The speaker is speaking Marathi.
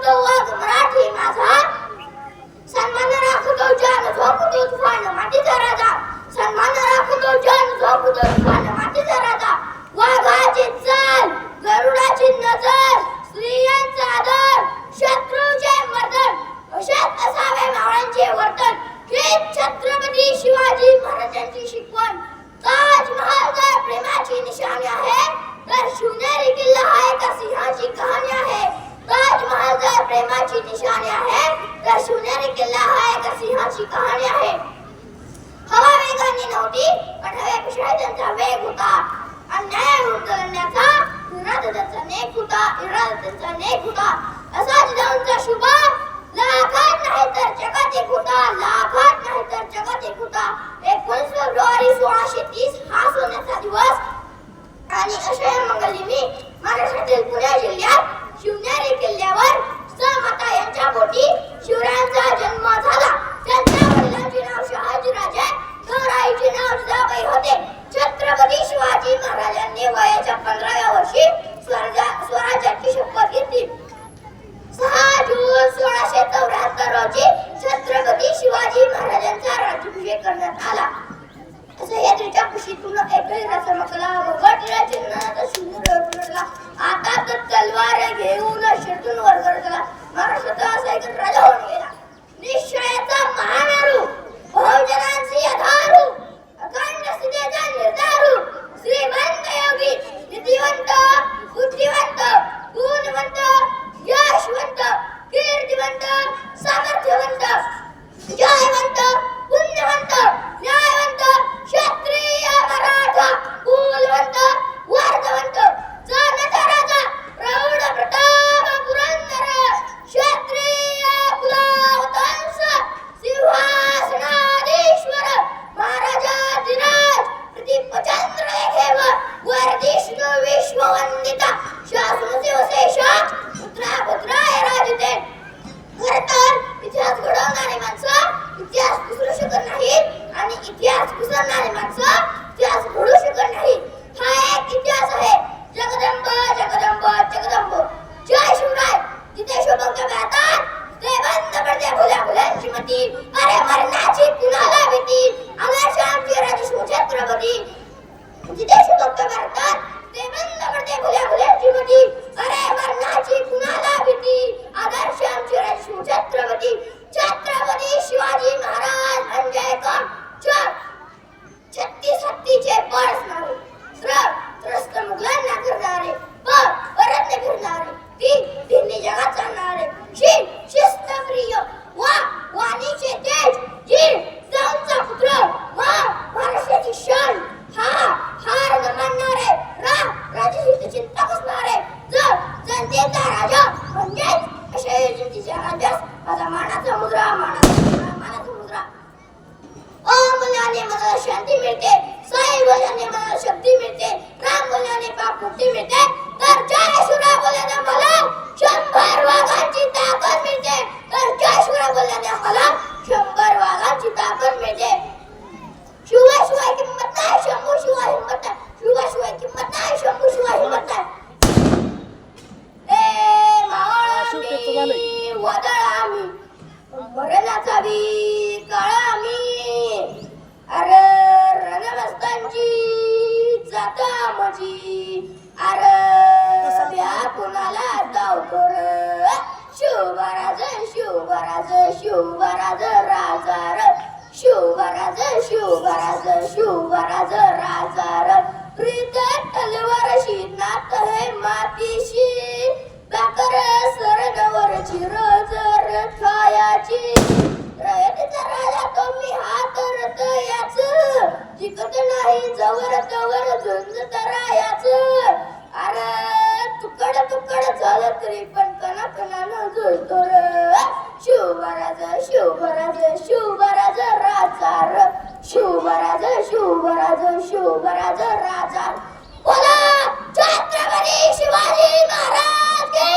राखतो वाघ मराठी माझा, सन्मान राखतो जान झोपतो तुफान मातीचा राजा, सन्मान राखतो जान झोपतो तुफान मातीचा राजा. वाघाची चाल गरुडाची नजर, स्त्रियांचा आदर शत्रूचे मर्दन, अशात असावे मावळ्यांचे वर्तन. हे छत्रपती शिवाजी महाराजांची शिकवण. ताजमहाल जर प्रेमाची निशाणी आहे तर शिवनेरी किल्ला हा एका सिंहाची कहाणी आहे. ताजमहाल जर प्रेमाची निशाणी आहे तर शिवनेरी किल्ला हा एका सिंहाची कहाणी आहे. हवा वेगाने नव्हती पण हवेपेक्षा त्यांचा वेग होता. अन्याय उचलण्याचा इरादा त्यांचा नेक होता. असा जिजाऊंचा शुभ लाखात नाही तर जगात एक होता, लाखात नाही तर जगात एक होता. 19 फेब्रुवारी 1630 हा सोन्याचा दिवस आणि अक्षयमंगलिनी महाराष्ट्रातील पुणे जिल्ह्यात शिवनेरी किल्ल्यावर माता यांच्या पोटी शिवरायांचा जन्म झाला. त्यांच्या वडिलांचे नाव शहाजीराजे तर आईचे नाव जिजाबाई होते. छत्रपती शिवाजी महाराजांनी वयाच्या 15व्या वर्षी स्वराज्याची शपथ घेतली. 6 जून 1674 रोजी छत्रपती शिवाजी महाराजांचा राज्याभिषेक करण्यात आला. सह्याद्रीच्या कुशीतून एकही रसमकला वगटल्या चिन्हाचा सुंदर उठला. आता तर तलवार घेऊन शिरतून वरगडला. महाराष्ट्राचा असा एक राजा होऊन गेला. निश्चयाचा महामेरू, बहुजनांचे आधारू, अखंड स्थितीचा निर्धारू, श्रीमंत योगी, निधिवंत, बुद्धिवंत, गुणवंत, यशवंत, कीर्तिवंत, सामर्थ्यवंत, जयवंत, पुण्यवंत, न्यायवंत, क्षत्रिय मराठा, कुलवंत, वर्धवंत, जनता राजा, प्रौढ प्रताप पुरंदर, क्षत्रिय कुलवंश, सिंहासनाधीश्वर, महाराजाधिराज, प्रदीपचंद्र देव, वर्धिष्णु विश्ववंदिता, शासन शिवशेष, पुत्रा पुत्राय राजते. खरतर इतिहास घडवणारे माणसं इतिहास विसरू शकत नाहीत आणि इतिहास विसरणारे माणसं इतिहास घडू शकत नाहीत. हा एक इतिहास आहे. जगदंब जगदंब जगदंब जय शिवराय. जिथे शोभंग गातात ते बंद पडते भोल्या भोल्यांची मती. अरे मरणाची कुणाला भीती, आदर्श आमचे राजे शिवछत्रपती. जिथे शोभंग गातात ते बंद पडते भोल्या भोल्यांची मती. अरे मरणाची कुणाला भीती, आदर्श आमचे राजे शिवछत्रपती. छत्रपती शिवाजी महाराज म्हणजे कोण? 36 हत्तीचे बळ असणारे, त्रस्त मुघलांना करणारे, परत फिरणारे, तिन्ही जगात चालणारे, शिस्तप्रिय, वाणीचे तेज, जिजाऊंचा पुत्र, महाराष्ट्राची शान, हार न मानणारे, राजहित चिंतक असणारे, जनतेचा राजा म्हणजेच अशा जनतेच्या राजास माझा मानाचा मुद्रा, मानाचा मुद्रा. ओम बोलल्याने मला शांती मिळते, साई बोलल्याने मला शक्ती मिळते, राम बोलल्याने पाप मुक्ती मिळते, तर जय शिवराय बोलल्याने मला 100 वाघांची ताकद मिळते, तर जय शिवराय बोलल्याने मला 100 वाघांची ताकद मिळते. शिवाशिवाय किंमत नाही, शंभू शिवाय हिंमत नाही, शिवाशिवाय किंमत नाही, शंभू शिवाय हिंमत नाही. ए मावळामी वादळामी मरणाचा बी काळामी, अरे रणमस्तांची जाता माझी, अरे सभ्या कुणाला धावतो र. शिवराज शिवराज शिवराज राजा र, शिवराज शिवराज शिवराज राजा र. प्रीत तलवार शिरनात है मातीशी, बाकर सरनवरची रोजर ठायाची. रयतेचा राजा तुम्ही हात रतयाच, जिकत नाही जवर तवर झुंज तरायाच. अरे तुकड तुकड झालं तरी पण कणाकणानं जुळतो र. शिवराज शिवराज शिवराज राजा र, शिवराज शिवराज शिवराज राजा. बोला छत्रपती शिवाजी महाराज की